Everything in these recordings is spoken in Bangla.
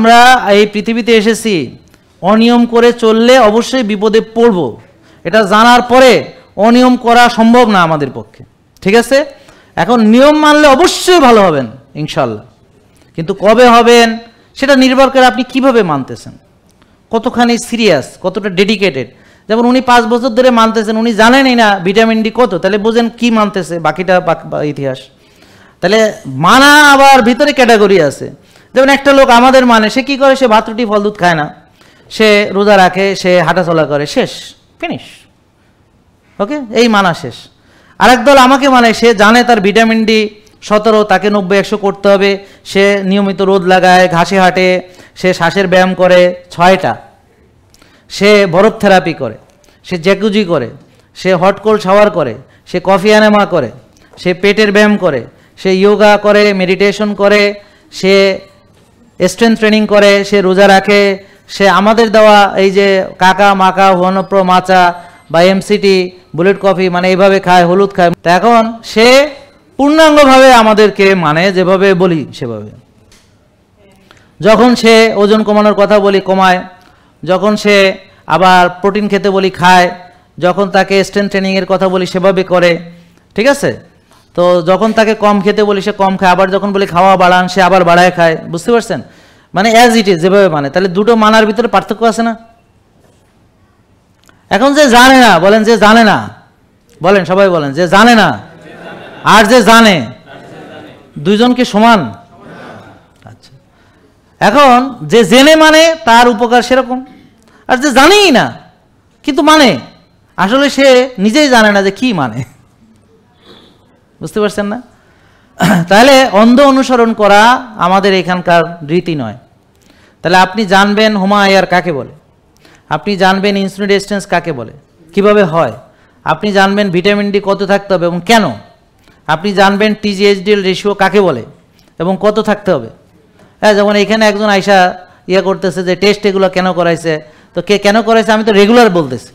আমরা এই পৃথিবীতে এসেছি অনিয়ম করে চললে অবশ্যই বিপদে পড়ব, এটা জানার পরে অনিয়ম করা সম্ভব না আমাদের পক্ষে, ঠিক আছে? এখন নিয়ম মানলে অবশ্যই ভালো হবেন ইনশাল্লাহ, কিন্তু কবে হবেন সেটা নির্ভর করে আপনি কিভাবে মানতেছেন, কতখানি সিরিয়াস, কতটা ডেডিকেটেড। যেমন উনি 5 বছর ধরে মানতেছেন, উনি জানেনই না ভিটামিন ডি কত, তাহলে বোঝেন কি মানতেছে, বাকিটা ইতিহাস। তাহলে মানা আবার ভিতরে ক্যাটাগরি আছে। যেমন একটা লোক আমাদের মানে, সে কি করে, সে ভাত রুটি ফল দুধ খায় না, সে রোজা রাখে, সে হাঁটাচলা করে, শেষ, ফিনিশ, ওকে, এই মানা শেষ। আরেক দল আমাকে মানে, সে জানে তার ভিটামিন ডি 17, তাকে 90-100 করতে হবে, সে নিয়মিত রোদ লাগায়, ঘাসে হাঁটে, সে শ্বাসের ব্যায়াম করে 6টা, সে বরফ থেরাপি করে, সে জ্যাকুজি করে, সে হট কোল্ড শাওয়ার করে, সে কফি এনেমা করে, সে পেটের ব্যায়াম করে, সে যোগা করে, মেডিটেশন করে, সে স্ট্রেংথ ট্রেনিং করে, সে রোজা রাখে, সে আমাদের দেওয়া এই যে কাকা মাকা হোয়ানপ্রো মাচা বা এমসিটি বুলেট কফি মানে এইভাবে খায়, হলুদ খায়। তা এখন সে পূর্ণাঙ্গভাবে আমাদেরকে মানে যেভাবে বলি সেভাবে। যখন সে ওজন কমানোর কথা বলি কমায়, যখন সে আবার প্রোটিন খেতে বলি খায়, যখন তাকে স্ট্রেংথ ট্রেনিংয়ের কথা বলি সেভাবে করে, ঠিক আছে? তো যখন তাকে কম খেতে বলি সে কম খায়, আবার যখন বলি খাওয়া বাড়ান সে আবার বাড়ায় খায়, বুঝতে পারছেন? মানে অ্যাজ ইট ইজ, যেভাবে মানে। তাহলে দুটো মানার ভিতরে পার্থক্য আছে না? এখন যে জানে না, বলেন যে জানে না, বলেন সবাই বলেন যে জানে না আর যে জানে, দুইজন কি সমান? আচ্ছা, এখন যে জেনে মানে তার উপকার সেরকম, আর যে জানেই না কিন্তু মানে, আসলে সে নিজেই জানে না যে কি মানে, বুঝতে পারছেন না? তাহলে অন্ধ অনুসরণ করা আমাদের এখানকার রীতি নয়। তাহলে আপনি জানবেন হোমায়ার কাকে বলে, আপনি জানবেন ইনসুলিন রেজিস্ট্যান্স কাকে বলে, কিভাবে হয়, আপনি জানবেন ভিটামিন ডি কত থাকতে হবে এবং কেন, আপনি জানবেন টিজিএইচডিএল রেশিও কাকে বলে এবং কত থাকতে হবে। হ্যাঁ, যেমন এখানে একজন আইসা করতেছে যে টেস্ট এগুলো কেন করাইছে, তো কে কেন করাইছে আমি তো রেগুলার বলতেছি।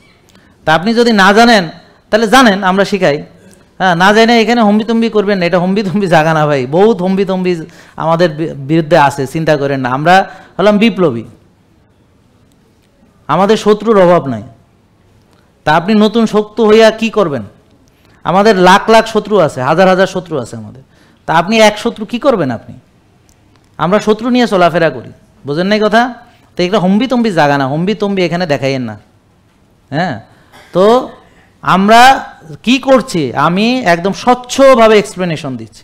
তা আপনি যদি না জানেন তাহলে জানেন, আমরা শিখাই। হ্যাঁ, না জানে এখানে হম্বিতম্বি করবেন না, এটা হম্বিতম্বি জাগা না ভাই, বহুত হম্বিতম্বি আমাদের বিরুদ্ধে আছে, চিন্তা করেন না। আমরা হলাম বিপ্লবী, আমাদের শত্রুর অভাব নাই। তা আপনি নতুন শত্রু হইয়া কি করবেন? আমাদের লাখ লাখ শত্রু আছে, হাজার হাজার শত্রু আছে আমাদের। তা আপনি এক শত্রু কি করবেন আপনি? আমরা শত্রু নিয়ে চলাফেরা করি, বোঝেন নাই কথা? তো এটা হম্বিতম্বি জাগা না, হম্বিতম্বি এখানে দেখাইয়েন না। হ্যাঁ, তো আমরা কি করছি আমি একদম স্বচ্ছভাবে এক্সপ্লেনেশন দিচ্ছি।